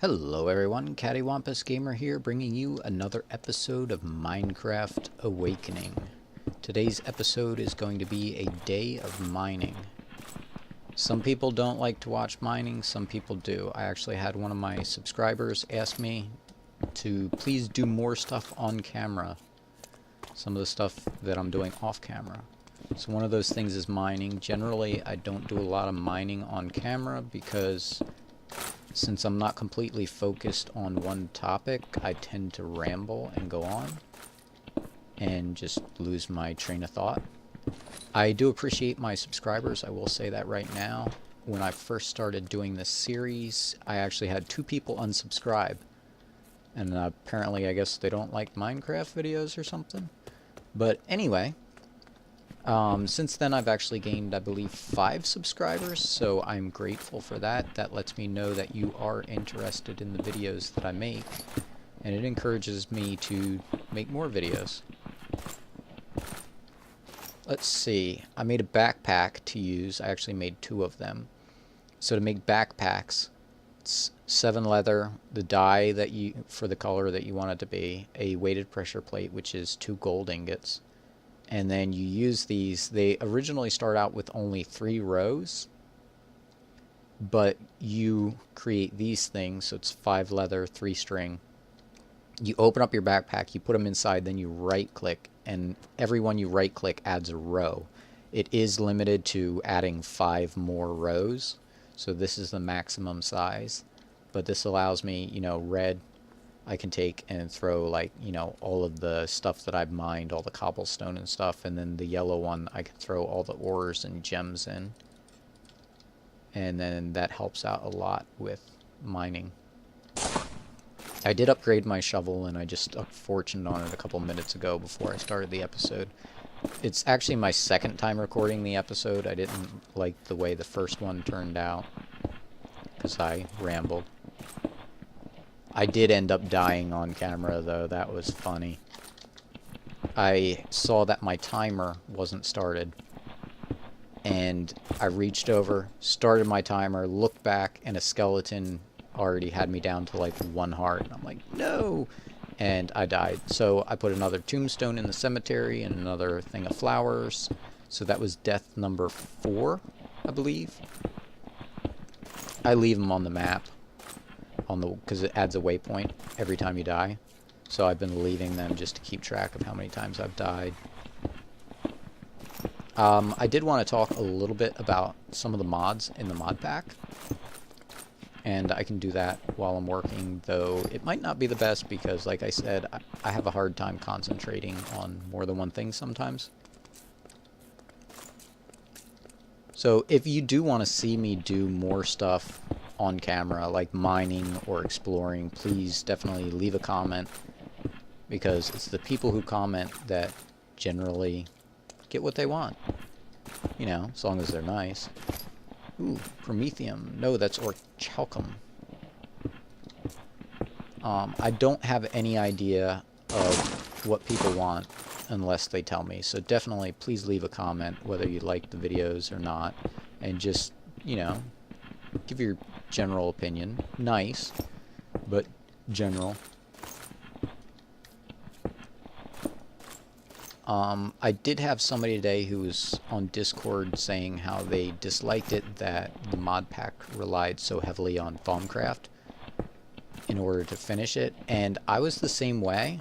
Hello everyone, CaddywhumpusGamer here, bringing you another episode of Minecraft Awakening. Today's episode is going to be a day of mining. Some people don't like to watch mining, some people do. I actually had one of my subscribers ask me to please do more stuff on camera. Some of the stuff that I'm doing off camera. So one of those things is mining. Generally, I don't do a lot of mining on camera because since I'm not completely focused on one topic, I tend to ramble and go on and just lose my train of thought. I do appreciate my subscribers, I will say that right now. When I first started doing this series, I actually had 2 people unsubscribe. And apparently, I guess they don't like Minecraft videos or something. But anyway, since then I've actually gained, I believe, 5 subscribers, so I'm grateful for that. That lets me know that you are interested in the videos that I make, and it encourages me to make more videos. Let's see, I made a backpack to use. I actually made 2 of them. So to make backpacks, it's 7 leather, the dye that for the color that you want it to be, a weighted pressure plate, which is 2 gold ingots. And then you use these. They originally start out with only 3 rows, but you create these things, so it's 5 leather, 3 string. You open up your backpack, you put them inside, then you right click, and every one you right click adds a row. It is limited to adding 5 more rows, so this is the maximum size, but this allows me, red I can take and throw, like, all of the stuff that I've mined, all the cobblestone and stuff, and then the yellow one I can throw all the ores and gems in. And then that helps out a lot with mining. I did upgrade my shovel, and I just stuck fortune on it a couple minutes ago before I started the episode. It's actually my 2nd time recording the episode. I didn't like the way the first one turned out, because I rambled. I did end up dying on camera, though. That was funny. I saw that my timer wasn't started, and I reached over, started my timer, looked back, and a skeleton already had me down to like 1 heart. And I'm like, no! And I died. So I put another tombstone in the cemetery and another thing of flowers. So that was death number 4, I believe. I leave them on the map, because it adds a waypoint every time you die. So I've been leaving them just to keep track of how many times I've died. I did want to talk a little bit about some of the mods in the mod pack, and I can do that while I'm working, though it might not be the best because, like I said, I have a hard time concentrating on more than one thing sometimes. So if you do want to see me do more stuff on camera, like mining or exploring, please definitely leave a comment, because it's the people who comment that generally get what they want, as long as they're nice. Ooh, promethium. No, that's orichalcum. I don't have any idea of what people want unless they tell me, so definitely please leave a comment whether you like the videos or not, and just, give your general opinion. Nice, but general. I did have somebody today who was on Discord saying how they disliked it that the mod pack relied so heavily on Thaumcraft in order to finish it, and I was the same way.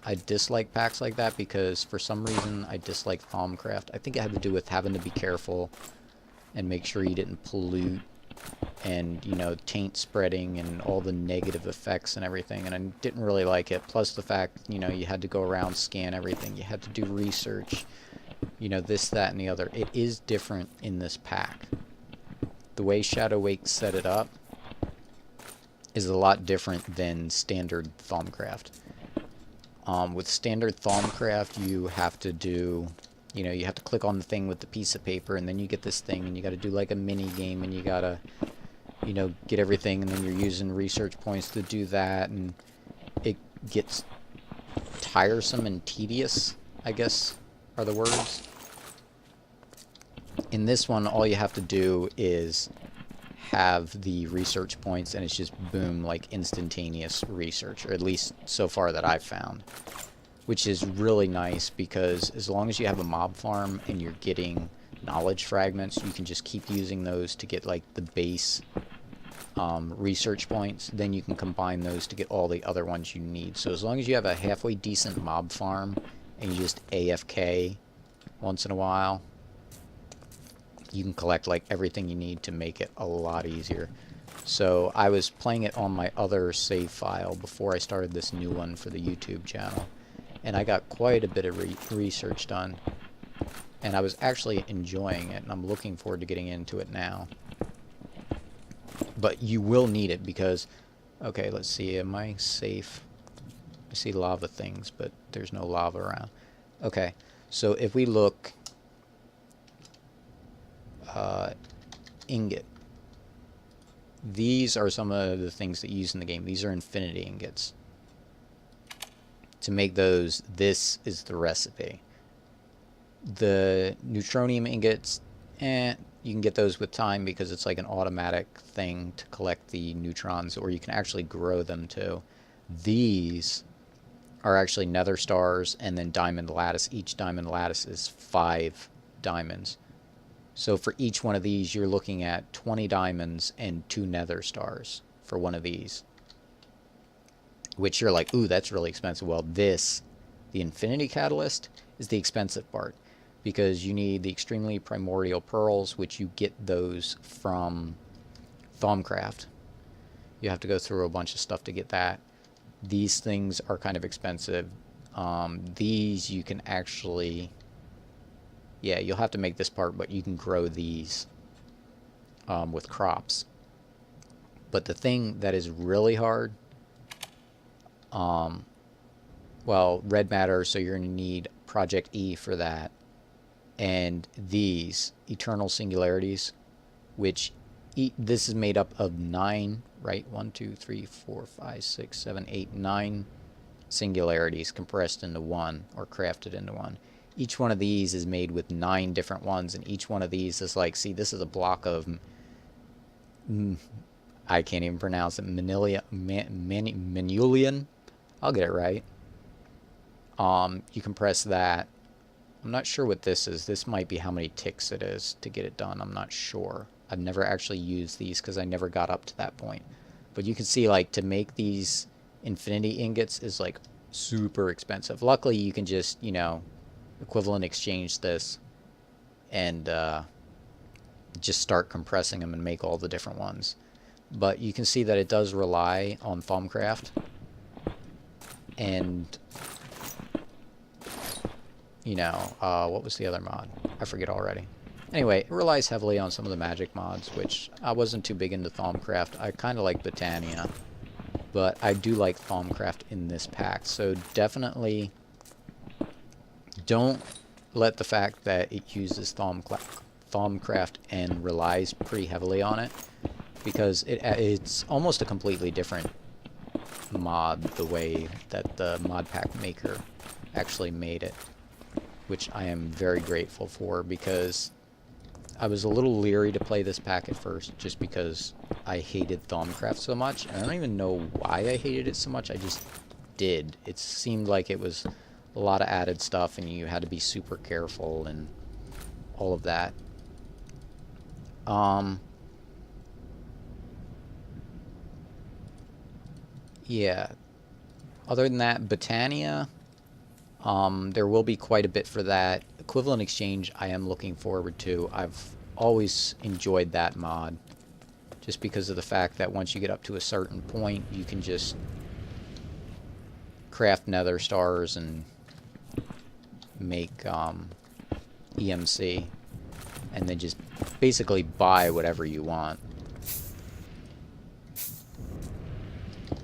I dislike packs like that because for some reason I dislike Thaumcraft. I think it had to do with having to be careful and make sure you didn't pollute and, taint spreading and all the negative effects and everything, and I didn't really like it. Plus the fact, you had to go around, scan everything, you had to do research, this, that, and the other. It is different in this pack. The way Shadow Wake set it up is a lot different than standard Thaumcraft. With standard Thaumcraft, you have to do, you have to click on the thing with the piece of paper, and then you get this thing, and you got to do like a mini game, and you got to, get everything, and then you're using research points to do that, and it gets tiresome and tedious, I guess are the words. In this one, all you have to do is have the research points, and it's just boom, like instantaneous research, or at least so far that I've found, which is really nice because as long as you have a mob farm and you're getting knowledge fragments, you can just keep using those to get like the base research points. Then you can combine those to get all the other ones you need. So as long as you have a halfway decent mob farm and you just AFK once in a while, you can collect like everything you need to make it a lot easier. So I was playing it on my other save file before I started this new one for the YouTube channel, and I got quite a bit of research done, and I was actually enjoying it, and I'm looking forward to getting into it now. But you will need it because, okay, let's see, am I safe? I see lava things, but there's no lava around. Okay, so if we look, ingot. These are some of the things that you use in the game. These are infinity ingots. To make those, this is the recipe. The neutronium ingots, you can get those with time because it's like an automatic thing to collect the neutrons, or you can actually grow them too. These are actually nether stars and then diamond lattice. Each diamond lattice is 5 diamonds. So for each one of these, you're looking at 20 diamonds and 2 nether stars for one of these. Which you're like, ooh, that's really expensive. Well, this, the infinity catalyst, is the expensive part. Because you need the extremely primordial pearls, which you get those from Thaumcraft. You have to go through a bunch of stuff to get that. These things are kind of expensive. These you can actually... yeah, you'll have to make this part, but you can grow these with crops. But the thing that is really hard, well, red matter, so you're going to need Project E for that. And these eternal singularities, which this is made up of 9, right? 1, 2, 3, 4, 5, 6, 7, 8, 9 singularities compressed into one, or crafted into one. Each one of these is made with 9 different ones, and each one of these is like, see, this is a block of, I can't even pronounce it, Manulian. I'll get it right. You compress that. I'm not sure what this is. This might be how many ticks it is to get it done. I'm not sure. I've never actually used these because I never got up to that point. But you can see, like, to make these infinity ingots is, like, super expensive. Luckily, you can just, you know, equivalent exchange this and just start compressing them and make all the different ones. But you can see that it does rely on Thaumcraft. And... you know, what was the other mod? I forget already. Anyway, it relies heavily on some of the magic mods, which I wasn't too big into Thaumcraft. I kind of like Botania, but I do like Thaumcraft in this pack. So definitely don't let the fact that it uses Thaumcraft and relies pretty heavily on it, because it's almost a completely different mod the way that the Modpack maker actually made it, which I am very grateful for, because I was a little leery to play this pack at first just because I hated Thaumcraft so much. And I don't even know why I hated it so much, I just did. It seemed like it was a lot of added stuff and you had to be super careful and all of that. Yeah. Other than that, Botania... there will be quite a bit for that. Equivalent exchange I am looking forward to. I've always enjoyed that mod, just because of the fact that once you get up to a certain point, you can just craft nether stars and make EMC, and then just basically buy whatever you want.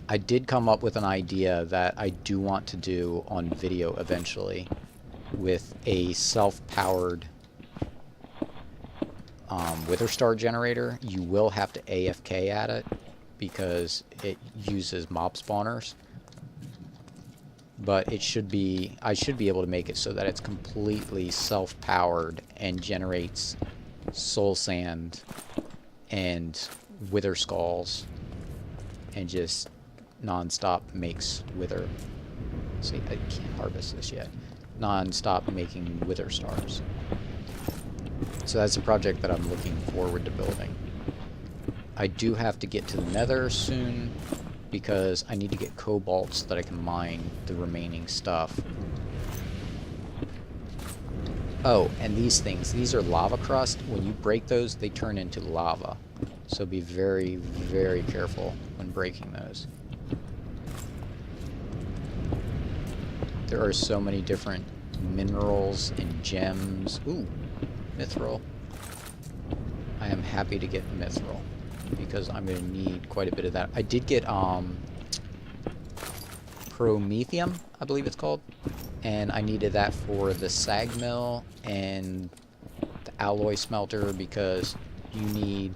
I did come up with an idea that I do want to do on video eventually, with a self-powered Wither Star generator. You will have to AFK at it because it uses mob spawners, but it should be, I should be able to make it so that it's completely self-powered and generates soul sand and wither skulls and just non-stop makes wither. See, I can't harvest this yet. Non-stop making wither stars. So that's a project that I'm looking forward to building. I do have to get to the nether soon because I need to get cobalt so that I can mine the remaining stuff. Oh, and these things, these are lava crust. When you break those, they turn into lava. So be very, very careful when breaking those. There are so many different minerals and gems. Ooh, mithril. I am happy to get mithril because I'm going to need quite a bit of that. I did get promethium, I believe it's called, and I needed that for the sag mill and the alloy smelter because you need,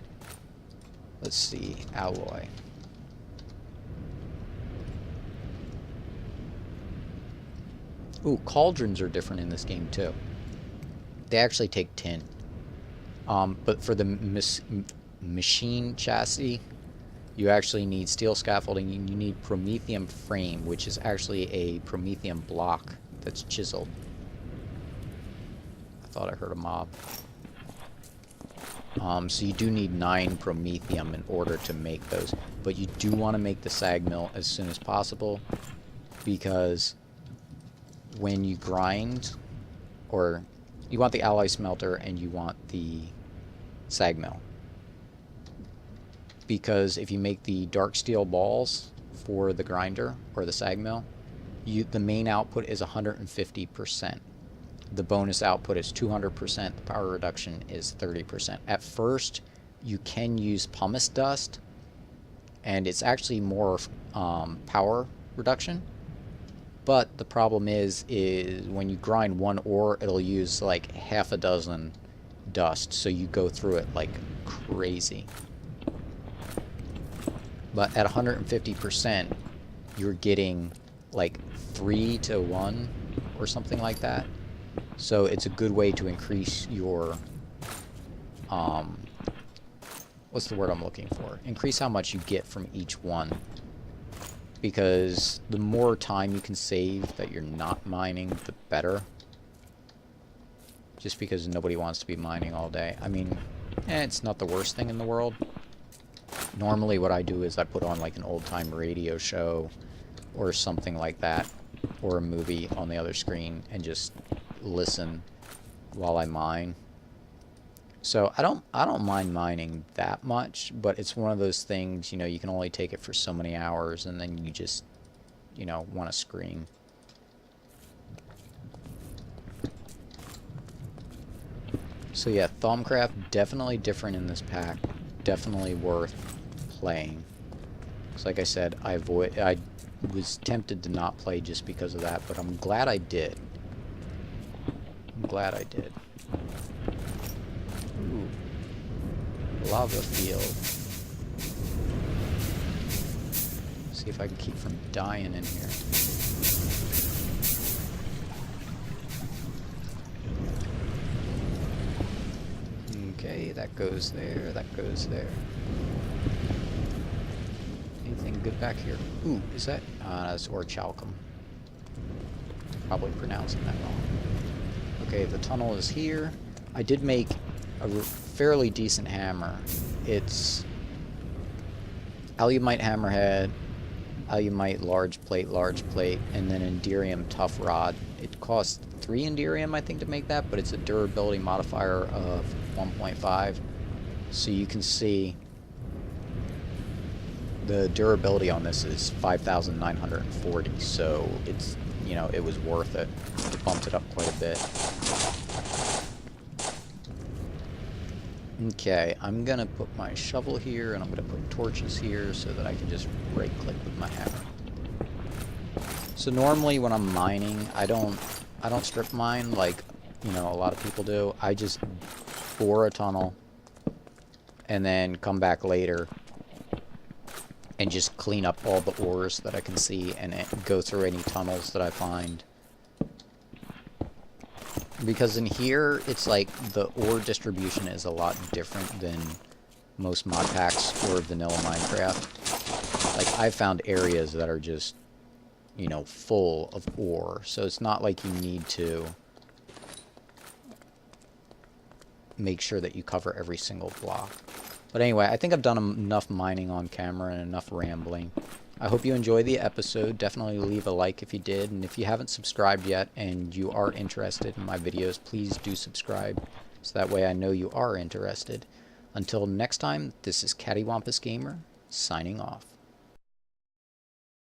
let's see, alloy. Ooh, cauldrons are different in this game too. They actually take tin. But for the machine chassis, you actually need steel scaffolding. You need promethium frame, which is actually a promethium block that's chiseled. I thought I heard a mob. So you do need 9 promethium in order to make those. But you do want to make the sag mill as soon as possible because when you grind, or you want the alloy smelter and you want the sag mill. Because if you make the dark steel balls for the grinder or the sag mill, the main output is 150%. The bonus output is 200%. The power reduction is 30%. At first, you can use pumice dust, and it's actually more power reduction. But the problem is when you grind one ore, it'll use like half a dozen dust, so you go through it like crazy. But at 150%, you're getting like 3 to 1 or something like that. So it's a good way to increase your, what's the word I'm looking for? Increase how much you get from each one. Because the more time you can save that you're not mining, the better. Just because nobody wants to be mining all day. I mean, it's not the worst thing in the world. Normally what I do is I put on like an old-time radio show or something like that, or a movie on the other screen, and just listen while I mine. So I don't mind mining that much, but it's one of those things, you know, you can only take it for so many hours and then you just, you know, want to scream. So yeah, Thaumcraft, definitely different in this pack. Definitely worth playing. Because like I said, I was tempted to not play just because of that, but I'm glad I did. I'm glad I did. Ooh. Lava field. See if I can keep from dying in here. Okay, that goes there, that goes there. Anything good back here? Ooh, is that? That's orichalcum. Probably pronouncing that wrong. Okay, the tunnel is here. I did make a fairly decent hammer. It's alumite hammerhead, alumite large plate, and then enderium tough rod. It costs 3 enderium, I think, to make that, but it's a durability modifier of 1.5. So you can see the durability on this is 5,940. So it's, you know, it was worth it. It bumped it up quite a bit. Okay, I'm gonna put my shovel here, and I'm gonna put torches here so that I can just right-click with my hammer. So normally when I'm mining, I don't strip mine like, you know, a lot of people do. I just bore a tunnel and then come back later and just clean up all the ores that I can see and go through any tunnels that I find. Because in here, it's like the ore distribution is a lot different than most mod packs or vanilla Minecraft, like I've found areas that are just, you know, full of ore. So it's not like you need to make sure that you cover every single block. But anyway, I think I've done enough mining on camera and enough rambling. I hope you enjoyed the episode. Definitely leave a like if you did. And if you haven't subscribed yet and you are interested in my videos, please do subscribe. So that way I know you are interested. Until next time, this is CaddywhumpusGamer, signing off.